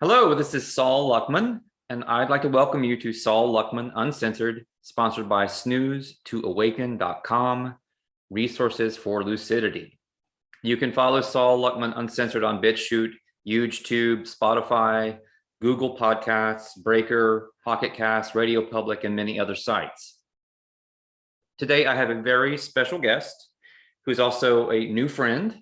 Hello, this is Saul Luckman, and I'd like to welcome you to Saul Luckman Uncensored, sponsored by snooze2awaken.com, resources for lucidity. You can follow Saul Luckman Uncensored on BitChute, YouTube, Spotify, Google Podcasts, Breaker, Pocket Cast, Radio Public, and many other sites. Today, I have a very special guest who's also a new friend.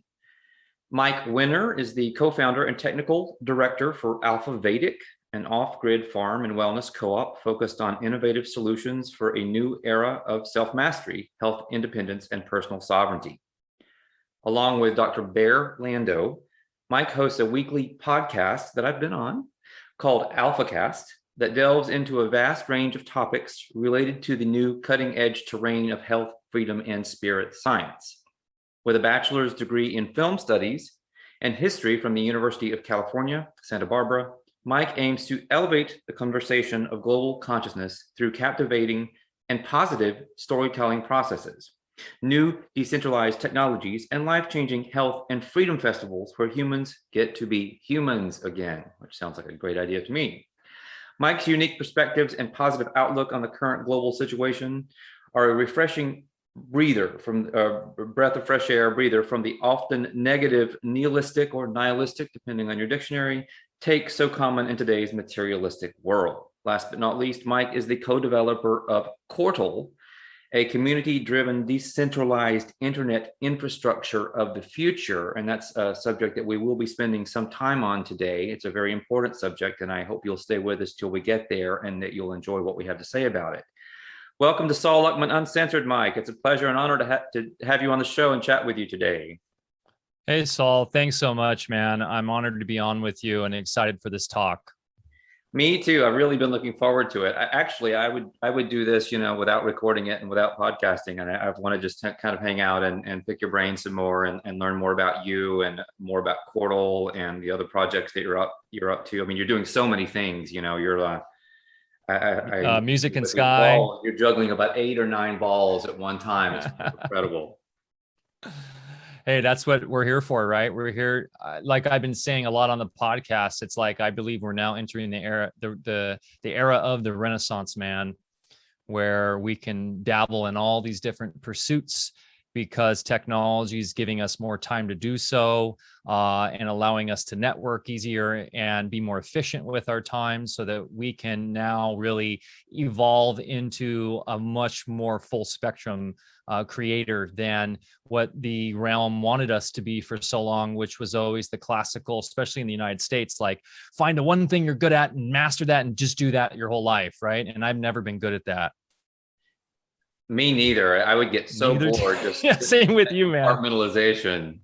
Mike Winner is the co-founder and technical director for Alfa Vedic, an off-grid farm and wellness co-op focused on innovative solutions for a new era of self-mastery, health independence, and personal sovereignty. Along with Dr. Barre Lando, Mike hosts a weekly podcast that I've been on called Alfacast that delves into a vast range of topics related to the new cutting-edge terrain of health, freedom, and spirit science. With a bachelor's degree in film studies and history from the University of California, Santa Barbara, Mike aims to elevate the conversation of global consciousness through captivating and positive storytelling processes, new decentralized technologies, and life-changing health and freedom festivals where humans get to be humans again, which sounds like a great idea to me. Mike's unique perspectives and positive outlook on the current global situation are a refreshing breather from breath of fresh air breather from the often negative nihilistic or nihilistic, depending on your dictionary, take so common in today's materialistic world. Last but not least, Mike is the co-developer of Qortal, a community-driven decentralized internet infrastructure of the future. And that's a subject that we will be spending some time on today. It's a very important subject, and I hope you'll stay with us till we get there and that you'll enjoy what we have to say about it. Welcome to Saul Luckman Uncensored, Mike. It's a pleasure and honor to have you on the show and chat with you today. Hey, Saul. Thanks so much, man. I'm honored to be on with you and excited for this talk. Me too. I've really been looking forward to it. I would do this, without recording it and without podcasting. And I want to just kind of hang out and pick your brain some more and learn more about you and more about Qortal and the other projects that you're up to. I mean, you're doing so many things. You're music and sky. You're juggling about 8 or 9 balls at one time. It's incredible. Hey, that's what we're here for, right? We're here, like I've been saying a lot on the podcast. It's like I believe we're now entering the era, the era of the Renaissance, man, where we can dabble in all these different pursuits because technology is giving us more time to do so and allowing us to network easier and be more efficient with our time so that we can now really evolve into a much more full spectrum creator than what the realm wanted us to be for so long, which was always the classical, especially in the United States, like find the one thing you're good at and master that and just do that your whole life, right? And I've never been good at that. Me neither. I would get so bored. Just yeah, same with you, man. Compartmentalization.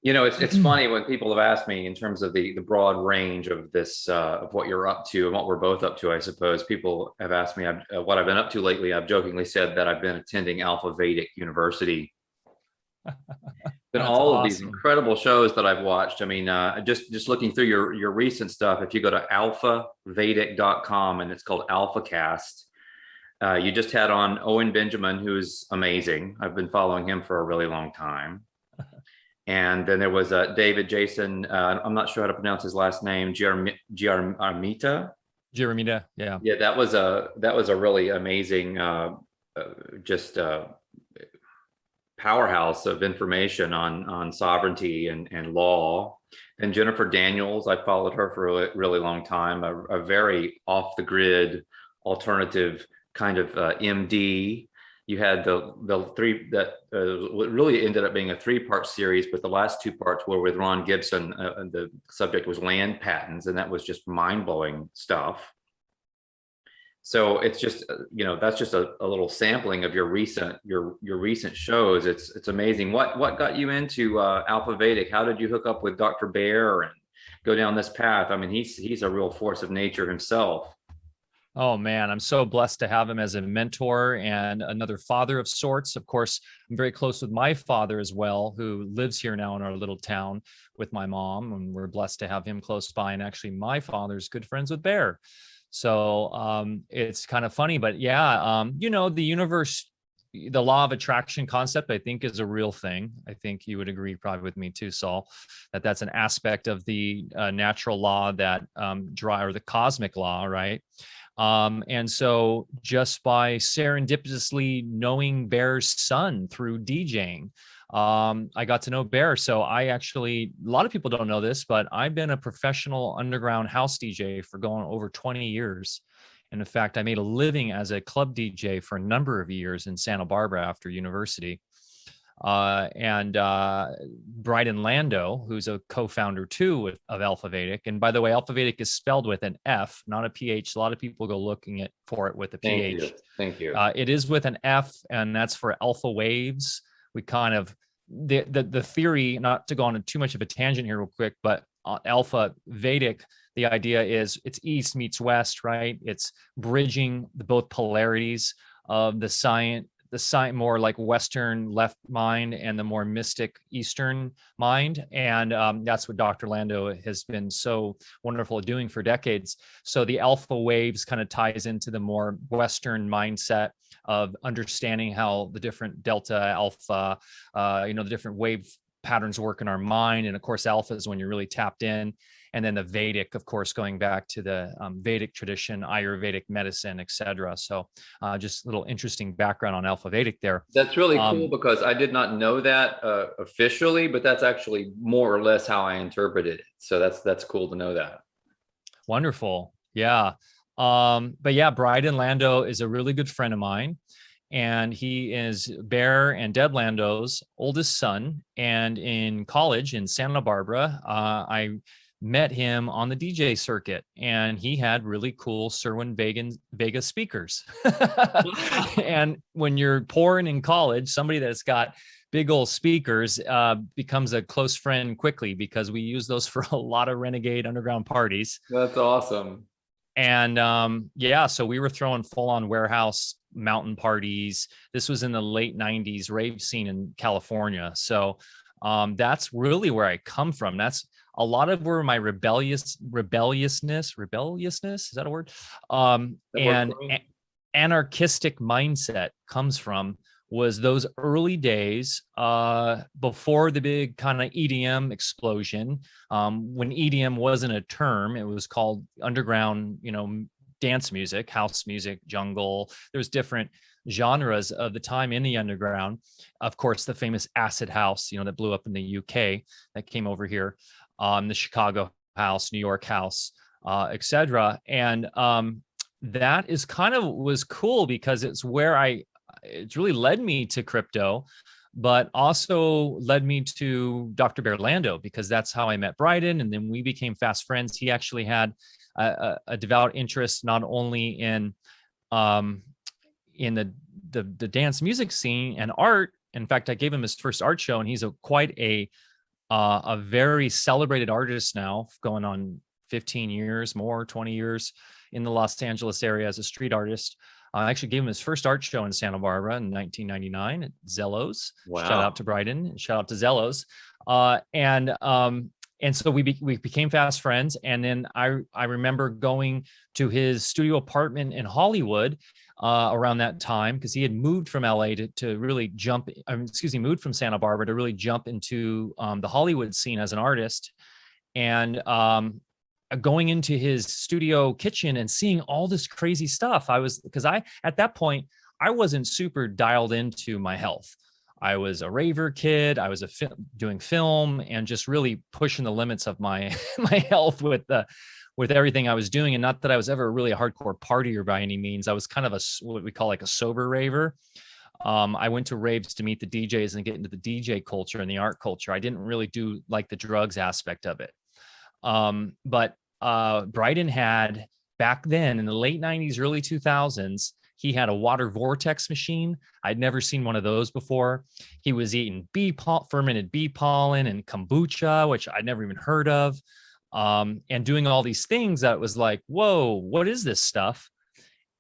It's funny when people have asked me in terms of the broad range of this, of what you're up to and what we're both up to, I suppose. People have asked me what I've been up to lately. I've jokingly said that I've been attending Alfa Vedic University. Been all awesome. Of these incredible shows that I've watched. I mean, just looking through your recent stuff, if you go to alfavedic.com and it's called Alfacast, you just had on Owen Benjamin, who's amazing. I've been following him for a really long time. And then there was David Jason. I'm not sure how to pronounce his last name. Germita. Yeah. Yeah, that was a really amazing, powerhouse of information on sovereignty and law. And Jennifer Daniels, I followed her for a really long time. A very off the grid alternative kind of MD. You had the three that really ended up being a 3-part series, but the last 2 parts were with Ron Gibson. And the subject was land patents, and that was just mind-blowing stuff. So it's just, that's just a little sampling of your recent shows. It's amazing. What got you into Alfa Vedic? How did you hook up with Dr. Barre and go down this path? I mean, he's a real force of nature himself. Oh man, I'm so blessed to have him as a mentor and another father of sorts. Of course, I'm very close with my father as well, who lives here now in our little town with my mom, and we're blessed to have him close by. And actually, my father's good friends with Barre. So it's kind of funny, but yeah, the universe the law of attraction concept, I think, is a real thing. I think you would agree probably with me too, Saul, that that's an aspect of the natural law that or the cosmic law, right? And so just by serendipitously knowing Bear's son through DJing, I got to know Bear. So I actually, a lot of people don't know this, but I've been a professional underground house DJ for going over 20 years. And in fact, I made a living as a club DJ for a number of years in Santa Barbara after university. And Barre Lando, who's a co-founder too of Alfa Vedic. And by the way, Alfa Vedic is spelled with an F, not a PH. A lot of people go looking for it with a PH. Thank you. It is with an F, and that's for alpha waves. We kind of, the theory, not to go on too much of a tangent here real quick, but Alfa Vedic, the idea is it's east meets west, right? It's bridging both polarities of the science, more like Western left mind and the more mystic Eastern mind. And that's what Dr. Lando has been so wonderful at doing for decades. So the alpha waves kind of ties into the more Western mindset of understanding how the different delta, alpha, the different wave patterns work in our mind. And of course, alpha is when you're really tapped in. And then the Vedic, of course, going back to the Vedic tradition, Ayurvedic medicine, et cetera. So just a little interesting background on Alfa Vedic there. That's really cool because I did not know that officially, but that's actually more or less how I interpreted it. So that's cool to know that. Wonderful. Yeah. But yeah, Barre Lando is a really good friend of mine. And he is Bear and Deb Lando's oldest son. And in college in Santa Barbara, I met him on the DJ circuit, and he had really cool Vega speakers. And when you're pouring in college, somebody that's got big old speakers becomes a close friend quickly, because we use those for a lot of renegade underground parties. That's awesome. And so we were throwing full on warehouse mountain parties. This was in the late 90s rave scene in California. So that's really where I come from. That's a lot of where my rebelliousness, is that a word? And anarchistic mindset comes from, was those early days before the big kind of EDM explosion. When EDM wasn't a term, it was called underground, dance music, house music, jungle. There's different genres of the time in the underground. Of course, the famous acid house, that blew up in the UK, that came over here, the Chicago house, New York house, etc. And that is kind of was cool, because it's where it's really led me to crypto, but also led me to Dr. Barre Lando, because that's how I met Bryden. And then we became fast friends. He actually had a devout interest, not only in the dance music scene and art. In fact, I gave him his first art show, and he's quite a very celebrated artist now, going on 15 years, more 20 years in the Los Angeles area as a street artist. I actually gave him his first art show in Santa Barbara in 1999 at Zello's. Wow. Shout out to Bryden, shout out to Zello's. And so we became fast friends. And then I remember going to his studio apartment in Hollywood around that time, because he had moved from LA to really moved from Santa Barbara to really jump into the Hollywood scene as an artist. And going into his studio kitchen and seeing all this crazy stuff, at that point, I wasn't super dialed into my health. I was a raver kid. I was doing film and just really pushing the limits of my health with everything I was doing. And not that I was ever really a hardcore partier by any means. I was kind of what we call like a sober raver. I went to raves to meet the DJs and get into the DJ culture and the art culture. I didn't really do like the drugs aspect of it. But Bryden had, back then in the late 90s, early 2000s, he had a water vortex machine. I'd never seen one of those before. He was eating fermented bee pollen and kombucha, which I'd never even heard of, and doing all these things that was like, whoa, what is this stuff?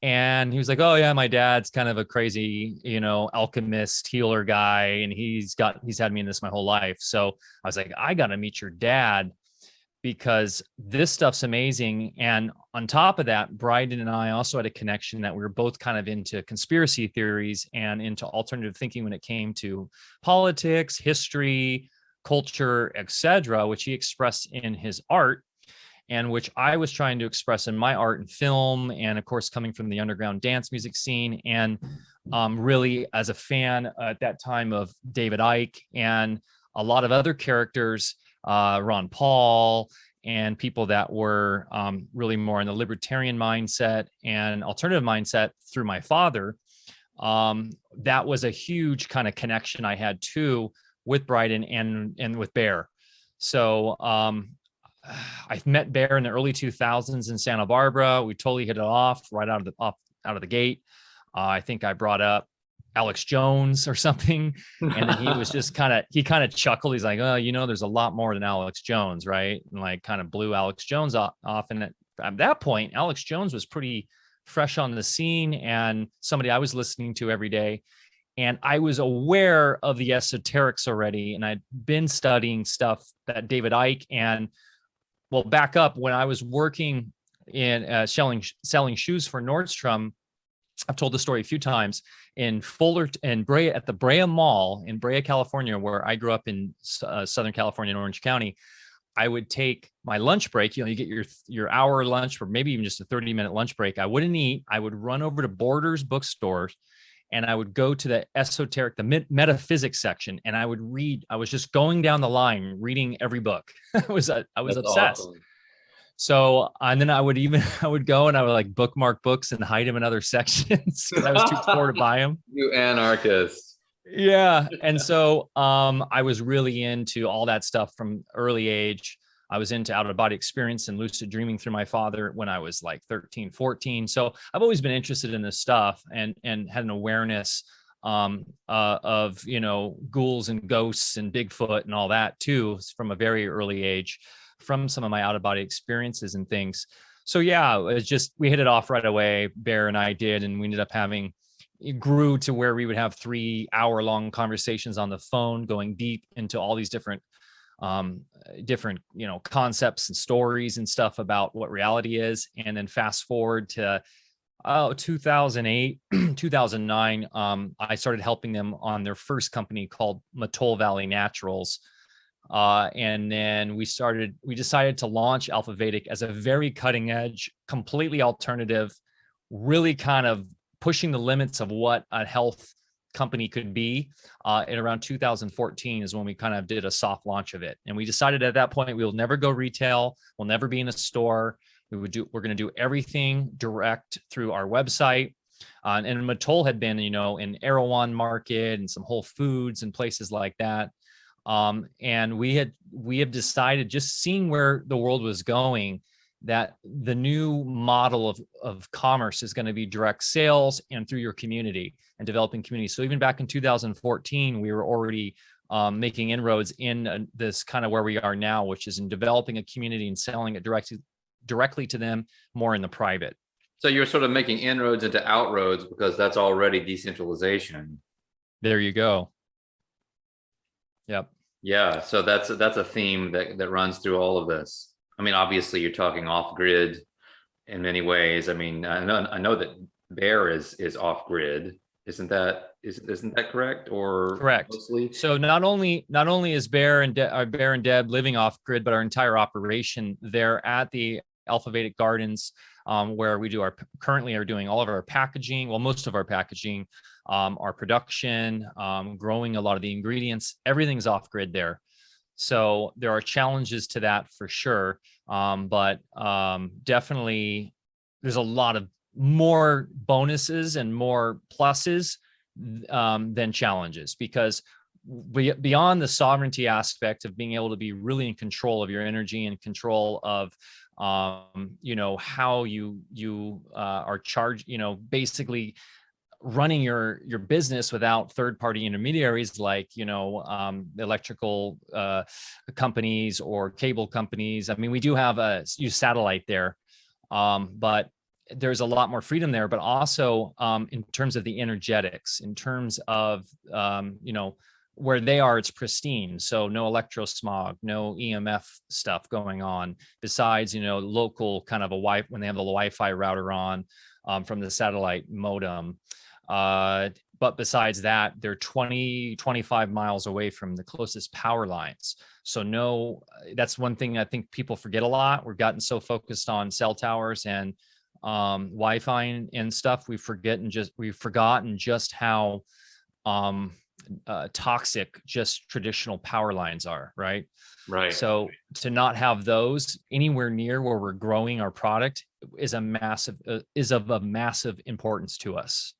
And he was like, oh yeah, my dad's kind of a crazy, alchemist, healer guy. And he's had me in this my whole life. So I was like, I got to meet your dad. because this stuff's amazing. And on top of that, Bryden and I also had a connection that we were both kind of into conspiracy theories and into alternative thinking when it came to politics, history, culture, etc., which he expressed in his art, and which I was trying to express in my art and film, and of course, coming from the underground dance music scene, and really as a fan at that time of David Icke and a lot of other characters, Ron Paul, and people that were really more in the libertarian mindset and alternative mindset through my father. That was a huge kind of connection I had too with Bryden and with Bear. So I met Bear in the early 2000s in Santa Barbara. We totally hit it off right out of the gate. I think I brought up Alex Jones or something, and then he was just kind of chuckled. He's like, "Oh, there's a lot more than Alex Jones, right?" And like kind of blew Alex Jones off. And at that point, Alex Jones was pretty fresh on the scene and somebody I was listening to every day. And I was aware of the esoterics already, and I'd been studying stuff that David Icke and, well, back up when I was working in selling shoes for Nordstrom. I've told the story a few times in Fullerton and Brea, at the Brea Mall in Brea, California, where I grew up in Southern California in Orange County. I would take my lunch break. You get your hour lunch, or maybe even just a 30-minute lunch break. I wouldn't eat. I would run over to Borders bookstores, and I would go to the esoteric, the metaphysics section, and I would read. I was just going down the line, reading every book. I was That's obsessed. awesome. So, and then I would go and I would like bookmark books and hide them in other sections because I was too poor to buy them. You anarchist. Yeah. And so I was really into all that stuff from early age. I was into out of body experience and lucid dreaming through my father when I was like 13, 14. So I've always been interested in this stuff and had an awareness of, ghouls and ghosts and Bigfoot and all that too, from a very early age, from some of my out of body experiences and things. So yeah, it's just, we hit it off right away. Bear and I did, and we ended up it grew to where we would have 3-hour-long conversations on the phone, going deep into all these different concepts and stories and stuff about what reality is. And then fast forward to 2008, 2009, I started helping them on their first company called Mattole Valley Naturals. And then we decided to launch Alfa Vedic as a very cutting edge, completely alternative, really kind of pushing the limits of what a health company could be. In around 2014 is when we kind of did a soft launch of it. And we decided at that point, we will never go retail. We'll never be in a store. We're going to do everything direct through our website. And Mattole had been, in Erewhon Market and some Whole Foods and places like that. And we have decided, just seeing where the world was going, that the new model of commerce is going to be direct sales and through your community and developing communities. So even back in 2014, we were already making inroads in this kind of where we are now, which is in developing a community and selling it directly to them, more in the private. So you're sort of making inroads into outroads, because that's already decentralization. There you go. Yep. Yeah. So that's a theme that runs through all of this. I mean, obviously you're talking off grid in many ways. I mean, I know that Bear is off grid. Isn't that correct? Or correct? Mostly? So not only is Bear and Deb living off grid, but our entire operation, they're at the Alfa Vedic Gardens, where we currently are doing all of our packaging. Well, most of our packaging, our production, growing a lot of the ingredients, everything's off grid there. So there are challenges to that for sure. But definitely there's a lot of more bonuses and more pluses than challenges, because beyond the sovereignty aspect of being able to be really in control of your energy and control of how you are charged, basically running your business without third-party intermediaries like electrical companies or cable companies. I mean, we do have use satellite there, but there's a lot more freedom there. But also in terms of the energetics, in terms of where they are, it's pristine. So no electro smog, no EMF stuff going on besides, local kind of when they have the Wi-Fi router on from the satellite modem. But besides that, they're 20, 25 miles away from the closest power lines. So no, that's one thing I think people forget a lot. We've gotten so focused on cell towers and Wi-Fi and stuff. We've forgotten just how toxic just traditional power lines are, right? Right. So to not have those anywhere near where we're growing our product is of a massive importance to us.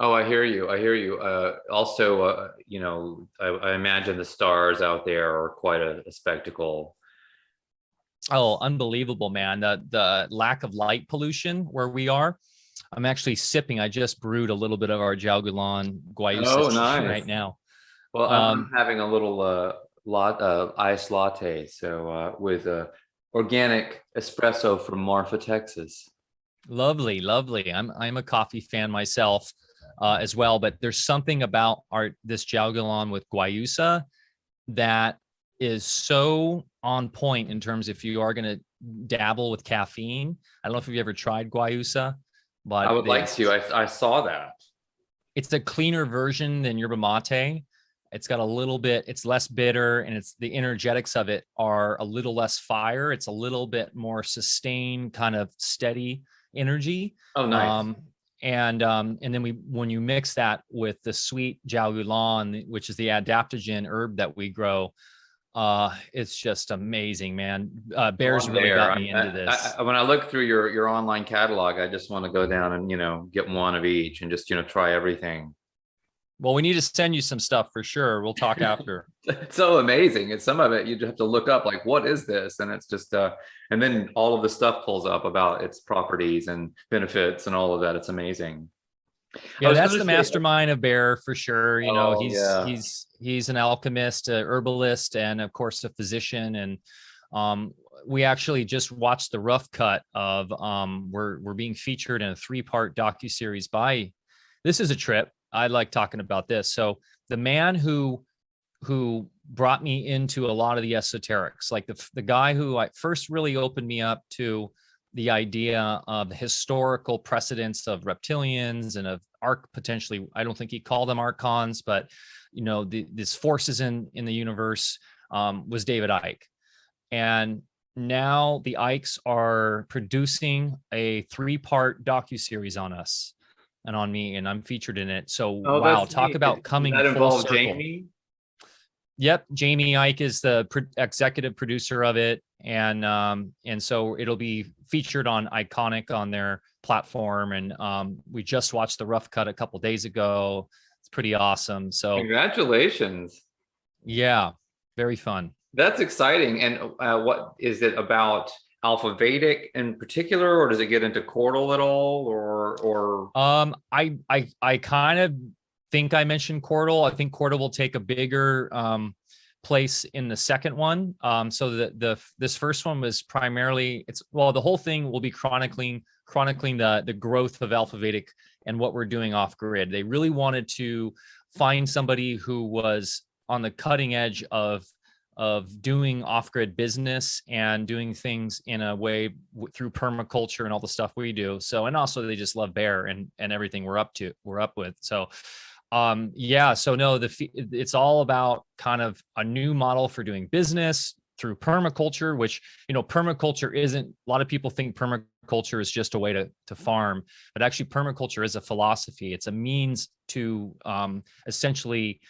Oh, I hear you. I hear you. Also, I imagine the stars out there are quite a spectacle. Oh, unbelievable, man. The lack of light pollution where we are. I'm actually sipping. I just brewed a little bit of our Jagulan Guayusa Nice. right now. Well, I'm having a little iced latte, so with organic espresso from Marfa, Texas. Lovely, lovely. I'm a coffee fan myself as well, but there's something about this Jagulan with Guayusa that is so on point in terms if you are going to dabble with caffeine. I don't know if you've ever tried Guayusa, but I would like to. I saw that. It's a cleaner version than yerba mate. It's got a little bit, it's less bitter, and it's the energetics of it are a little less fire. It's a little bit more sustained, kind of steady energy. Oh, nice. And then when you mix that with the sweet Jagulan, which is the adaptogen herb that we grow, it's just amazing, man. Bears really got me into this. When I look through your online catalog, I just want to go down and get one of each and just try everything. Well, we need to send you some stuff for sure. We'll talk after. It's so amazing. And some of it you just have to look up, like, what is this? And it's just and then all of the stuff pulls up about its properties and benefits and all of that. It's amazing. Yeah, that's the mastermind of Barre for sure. He's an alchemist, a herbalist, and of course a physician. And we actually just watched the rough cut of we're being featured in a 3-part docu-series by. This is a trip. I like talking about this. So the man who brought me into a lot of the esoterics, like the guy who first really opened me up to the idea of the historical precedents of reptilians and of potentially, I don't think he called them archons, but these forces in the universe was David Icke. And now the Ickes are producing a 3-part docu-series on us and on me, and I'm featured in it. So wow, talk about coming full circle. Jamie? Yep, Jamie Icke is the executive producer of it, and so it'll be featured on Iconic on their platform. And we just watched the rough cut a couple days ago. It's pretty awesome. So congratulations! Yeah, very fun. That's exciting. And what is it about Alfa Vedic in particular, or does it get into Qortal at all, or? I kind of think I mentioned Qortal. I think Qortal will take a bigger place in the second one. So this first one was primarily the whole thing will be chronicling the growth of Alfa Vedic and what we're doing off grid. They really wanted to find somebody who was on the cutting edge of doing off-grid business and doing things in a way through permaculture and all the stuff we do. So, and also they just love Barre and everything we're up with. So, it's all about kind of a new model for doing business through permaculture, which, permaculture isn't, a lot of people think permaculture is just a way to farm, but actually permaculture is a philosophy. It's a means to essentially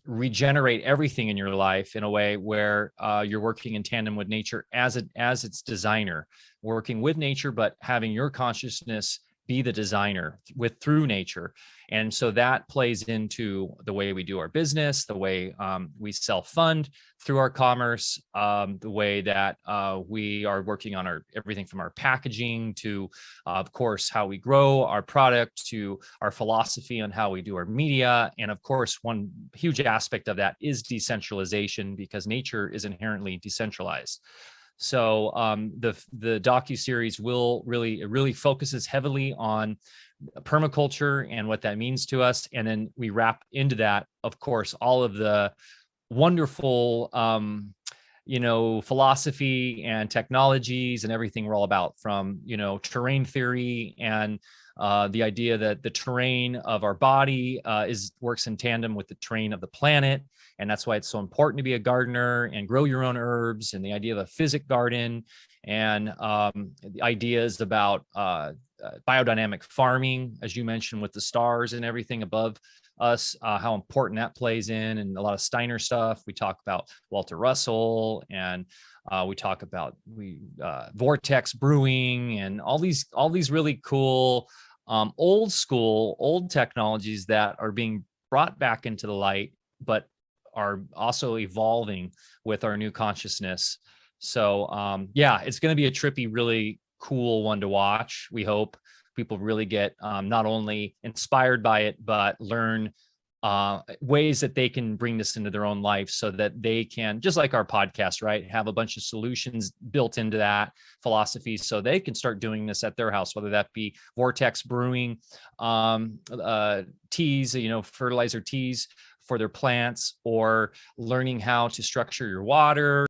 regenerate everything in your life in a way where you're working in tandem with nature as its designer, working with nature, but having your consciousness be the designer through nature. And so that plays into the way we do our business, the way we self-fund through our commerce, the way that we are working on everything from our packaging to, of course, how we grow our product, to our philosophy on how we do our media. And of course, one huge aspect of that is decentralization, because nature is inherently decentralized. So the docu-series will really focuses heavily on permaculture and what that means to us. And then we wrap into that, of course, all of the wonderful philosophy and technologies and everything we're all about, from terrain theory and the idea that the terrain of our body works in tandem with the terrain of the planet, and that's why it's so important to be a gardener and grow your own herbs, and the idea of a physic garden, and the ideas about biodynamic farming, as you mentioned, with the stars and everything above us, how important that plays in, and a lot of Steiner stuff. We talk about Walter Russell, and we talk about vortex brewing, and all these really cool old technologies that are being brought back into the light, but are also evolving with our new consciousness. So it's going to be a trippy, really cool one to watch. We hope people really get not only inspired by it, but learn ways that they can bring this into their own life, so that they can, just like our podcast, right, have a bunch of solutions built into that philosophy, so they can start doing this at their house, whether that be vortex brewing, teas, fertilizer teas for their plants, or learning how to structure your water,